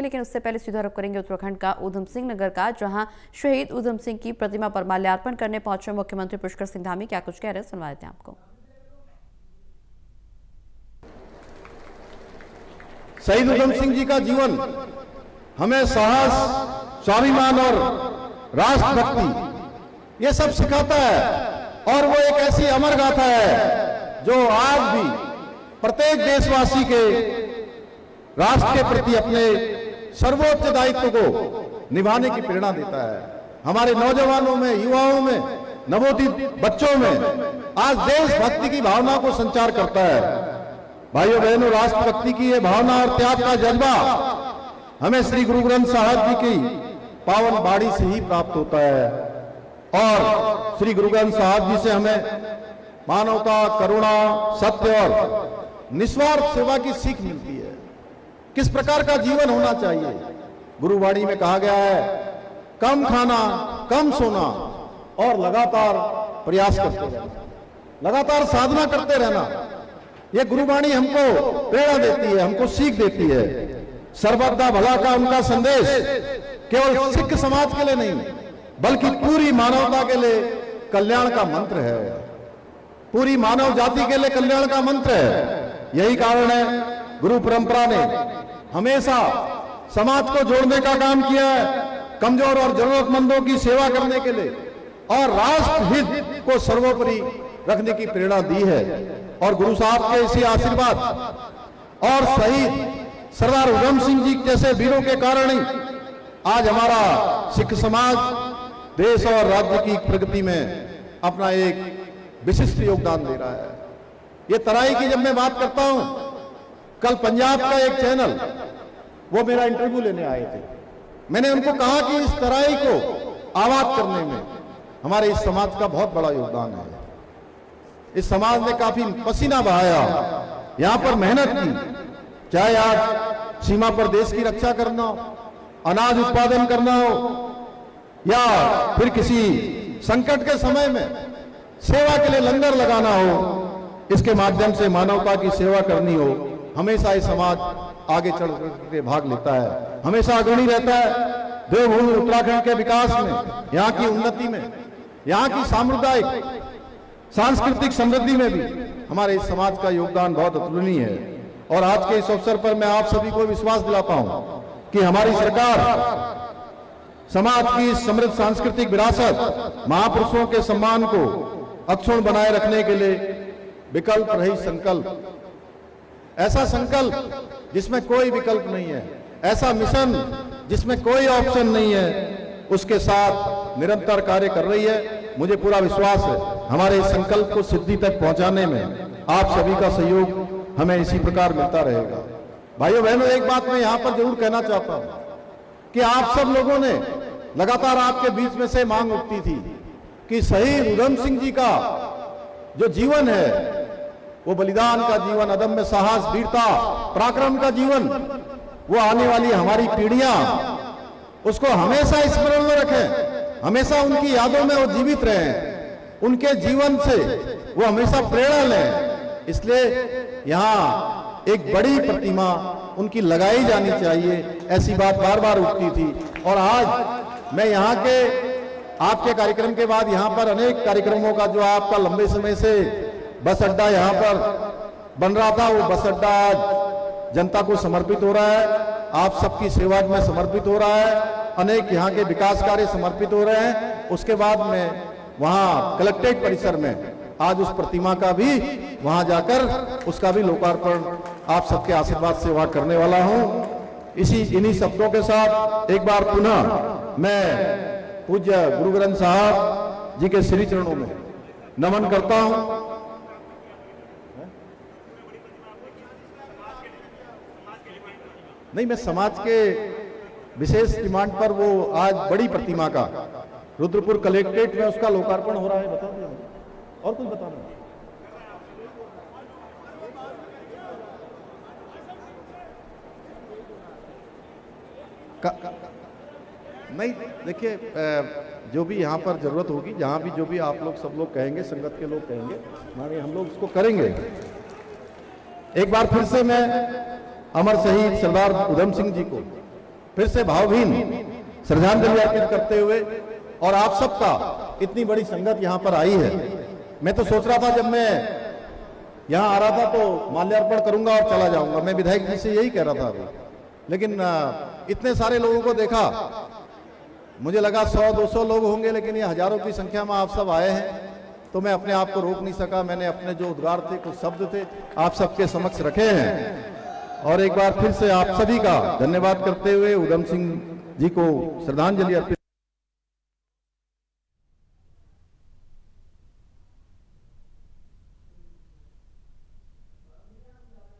लेकिन उससे पहले सीधा रुख करेंगे उत्तराखंड का ऊधम सिंह नगर का, जहां शहीद ऊधम सिंह की प्रतिमा पर माल्यार्पण करने पहुंचे मुख्यमंत्री पुष्कर सिंह धामी। क्या कुछ कह रहे हैं, सुनवा देते हैं आपको। शहीद ऊधम सिंह जी का जीवन हमें साहस, स्वाभिमान और राष्ट्रभक्ति ये सब सिखाता है और वो एक ऐसी अमर गाथा है जो आज भी प्रत्येक देशवासी के राष्ट्र के प्रति अपने सर्वोच्च दायित्व को निभाने की प्रेरणा देता है। हमारे नौजवानों में, युवाओं में, नवोदित बच्चों में आज देशभक्ति की भावना को संचार करता है। भाइयों बहनों, राष्ट्रभक्ति की ये भावना और त्याग का जज्बा हमें श्री गुरु ग्रंथ साहिब जी की पावन बाणी से ही प्राप्त होता है और श्री गुरु ग्रंथ साहिब जी से हमें मानवता, करुणा, सत्य और निस्वार्थ सेवा की सीख मिलती है। किस प्रकार का जीवन होना चाहिए, गुरुवाणी में कहा गया है, कम खाना, कम सोना और लगातार प्रयास करते रहना, लगातार साधना करते रहना। यह गुरुवाणी हमको प्रेरणा देती है, हमको सीख देती है। सर्वदा भला का उनका संदेश केवल सिख समाज के लिए नहीं बल्कि पूरी मानवता के लिए कल्याण का मंत्र है, पूरी मानव जाति के लिए कल्याण का मंत्र है। यही कारण है गुरु परंपरा ने हमेशा समाज को जोड़ने का काम किया है, कमजोर और जरूरतमंदों की सेवा करने के लिए और राष्ट्र हित को सर्वोपरि रखने की प्रेरणा दी है। और गुरु साहब के इसी आशीर्वाद और शहीद सरदार ऊधम सिंह जी जैसे वीरों के कारण ही आज हमारा सिख समाज देश और राज्य की प्रगति में अपना एक विशिष्ट योगदान दे रहा है। ये तराई की जब मैं बात करता हूं, कल पंजाब का एक चैनल वो मेरा इंटरव्यू लेने आए थे। मैंने उनको कहा कि इस तराई को आबाद करने में हमारे इस समाज का बहुत बड़ा योगदान है। इस समाज ने काफी पसीना बहाया, यहां पर मेहनत की, चाहे आज सीमा पर देश की रक्षा करना हो, अनाज उत्पादन करना हो या फिर किसी संकट के समय में सेवा के लिए लंगर लगाना हो, इसके माध्यम से मानवता की सेवा करनी हो, हमेशा ये समाज आगे चढ़ के भाग लेता है, हमेशा अग्रणी रहता है। देवभूमि उत्तराखंड के विकास में, यहाँ की उन्नति में, यहाँ की सामुदायिक सांस्कृतिक समृद्धि में भी हमारे इस समाज का योगदान बहुत अतुलनीय है। और आज के इस अवसर पर मैं आप सभी को विश्वास दिलाता हूं कि हमारी सरकार समाज की समृद्ध सांस्कृतिक विरासत, महापुरुषों के सम्मान को अक्षुण्ण बनाए रखने के लिए विकल्प रहित संकल्प, ऐसा संकल्प जिसमें कोई विकल्प नहीं है, ऐसा मिशन जिसमें कोई ऑप्शन नहीं है, उसके साथ निरंतर कार्य कर रही है। मुझे पूरा विश्वास है हमारे इस संकल्प को सिद्धि तक पहुंचाने में आप सभी का सहयोग हमें इसी प्रकार मिलता रहेगा। भाइयों बहनों, एक बात मैं यहां पर जरूर कहना चाहता हूं कि आप सब लोगों ने लगातार आपके बीच में से मांग उठती थी कि शहीद ऊधम सिंह जी का जो जीवन है वो बलिदान का जीवन, अदम्य साहस, वीरता, पराक्रम का जीवन, वो आने वाली हमारी पीढ़ियां उसको हमेशा स्मरण में रखें, हमेशा उनकी यादों में वो जीवित रहें, उनके जीवन से वो हमेशा प्रेरणा लें। इसलिए यहाँ एक बड़ी प्रतिमा उनकी लगाई जानी चाहिए, ऐसी बात बार बार उठती थी। और आज मैं यहाँ के आपके कार्यक्रम के बाद यहाँ पर अनेक कार्यक्रमों का जो आपका लंबे समय से बस अड्डा यहाँ पर बन रहा था, वो बस अड्डा आज जनता को समर्पित हो रहा है, आप सबकी सेवा में समर्पित हो रहा है, अनेक यहाँ के विकास कार्य समर्पित हो रहे हैं। उसके बाद में वहाँ कलेक्ट्रेट परिसर में आज उस प्रतिमा का भी वहां जाकर उसका भी लोकार्पण आप सबके आशीर्वाद से वहां करने वाला हूं। इन्हीं शब्दों के साथ एक बार पुनः मैं पूज्य गुरु ग्रंथ साहब जी के श्री चरणों में नमन करता हूं। नहीं, मैं समाज के विशेष डिमांड पर वो आज बड़ी प्रतिमा का रुद्रपुर कलेक्ट्रेट में उसका लोकार्पण हो रहा है। बता दिया और कुछ बताना नहीं। देखिए, जो भी यहाँ पर जरूरत होगी, जहाँ भी जो भी आप लोग सब लोग कहेंगे, संगत के लोग कहेंगे, हमारे हम लोग उसको करेंगे। एक बार फिर से मैं अमर शहीद सरदार ऊधम सिंह जी को फिर से भावभीन श्रद्धांजलि अर्पित करते हुए, और आप सबका इतनी बड़ी संगत यहां पर आई है। मैं तो सोच रहा था जब मैं यहां आ रहा था तो माल्यार्पण करूंगा और चला जाऊंगा, मैं विधायक जी से यही कह रहा था अभी, लेकिन इतने सारे लोगों को देखा, मुझे लगा 100-200 लोग होंगे, लेकिन ये हजारों की संख्या में आप सब आए हैं, तो मैं अपने आप को रोक नहीं सका। मैंने अपने जो उद्गार थे, कुछ शब्द थे, आप सबके समक्ष रखे हैं, और एक बार फिर से आप सभी का धन्यवाद करते हुए उधम सिंह जी को श्रद्धांजलि अर्पित